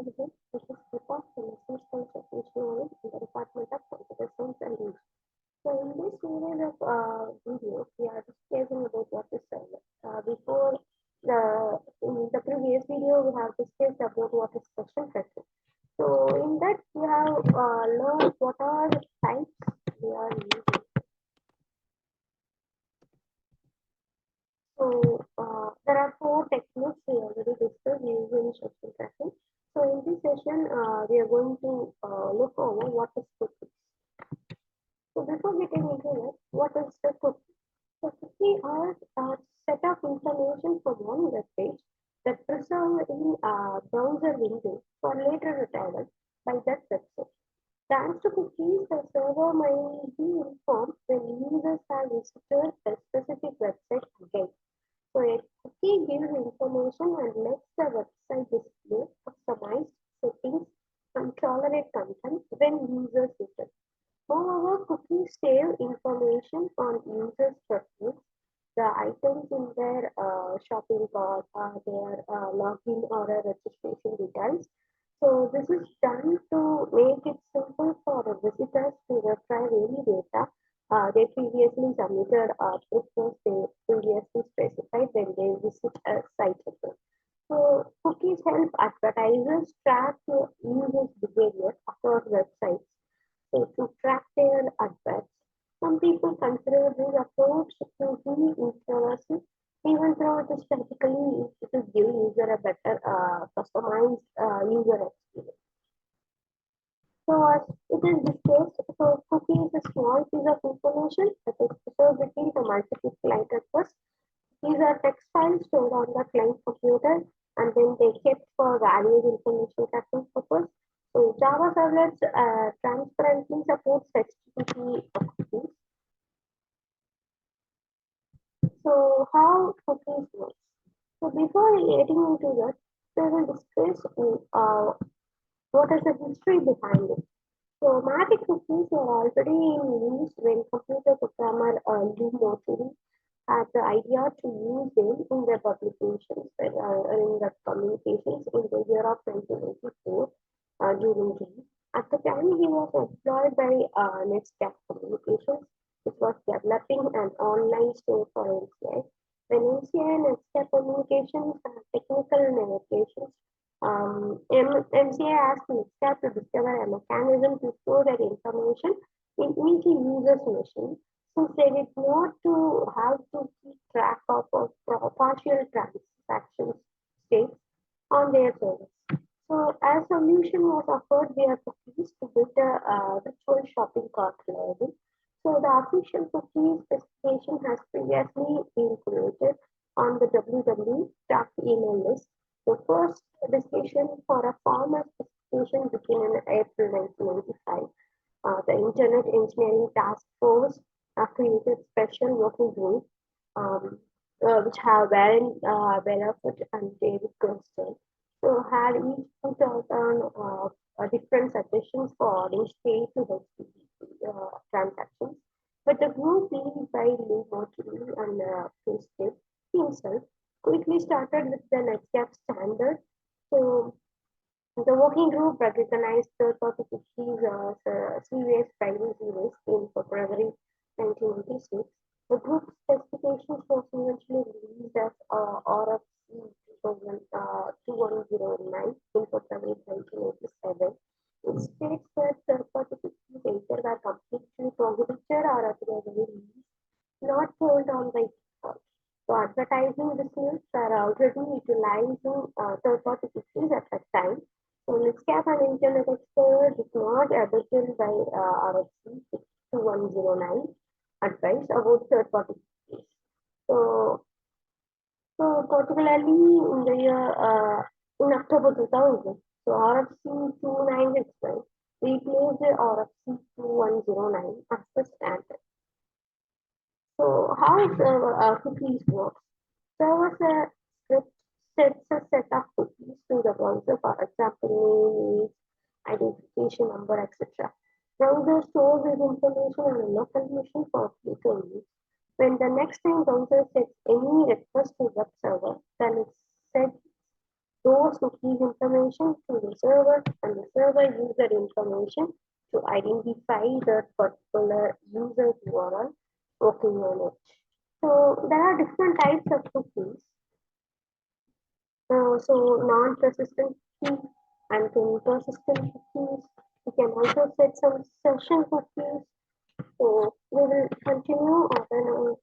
everyone. This is Kripa from Research Culture Engineering in the Department of Computer Science and Engineering. So in this series of videos, we are discussing about what is server. Before in the previous video, we have discussed about what is session tracking. So in that, we have learned what are the types we are using. So there are four techniques we already discussed using session tracking. So in this session, we are going to look over what is cookies. So before getting into that, what is the cookie? So cookie are a set of information from one web page that preserved in a browser window for later retrieval by that website. Thanks to cookies, the server might be informed when users have visited a specific website again. So a cookie gives information and lets the website display customized settings and tolerate content when users return. Moreover, cookies save information on users' preferences, the items in their shopping cart, their login or registration details. So this is done to make it simple for the visitors to retrieve any data they previously submitted or preference they previously specified when they visit a site again. So cookies help advertisers track users' behavior across websites so to track their adverts. Some people consider this approach to be intrusive, even though it is technically it will give user a better customized user experience. So as it is discussed, so cookie is a small piece of information that is preserved between the multiple client requests. These are text files stored on the client computer and then they kept for various information tracking purpose. So Java servlets transparently supports HTTP cookies. So how cookies work? So before getting into that, we will discuss what is the history behind it. So magic cookies were already in use when computer programmer Lou Motuli had the idea to use them in their publications, in the communications in the year of 1984 during June. At the time, he was employed by Netscape Communications, which was developing an online store for NCI. When NCI and Netscape Communications had technical negotiations, MCI asked Netscape to discover a mechanism to store that information in each user's machine since they did not to have to keep track of partial transactions states on their service. So, a solution was offered via cookies to build a virtual shopping cart level. So, the official cookie specification has previously been created on the www email list. The first discussion for a formal specification began in April 1995. The Internet Engineering Task Force created special working group which have Warren Bellerfoot and David Grossman. So had each put out on different suggestions for adding state to HTTP transactions. But the group led by Lee Mortley and Chris himself quickly started with the Netscape standard. So the working group recognized third-party cookies as a serious privacy risk in February 1996. The group specifications was eventually released as RFC 2109 in February 1987. It states that third-party cookies either were completely prohibited or otherwise released, not sold on by default. So advertising business are already utilizing third-party cookies at that time. So Netscape and Internet Explorer is not abandoned by RFC 2109 advice about third-party cookies. So, so particularly in the year in October 2000, so RFC 2965 replaced the RFC 2109 as the standard. So how cookies work? Servers script sets a set of cookies to the browser, for example, name, identification number, etc. Browser stores this information on a local machine for future use. When the next time browser sets any request to web server, then it sets those cookies information to the server and the server use that information to identify the particular user URL working on it. So there are different types of cookies. So non-persistent cookies and then persistent cookies. We can also set some session cookies. So we will continue then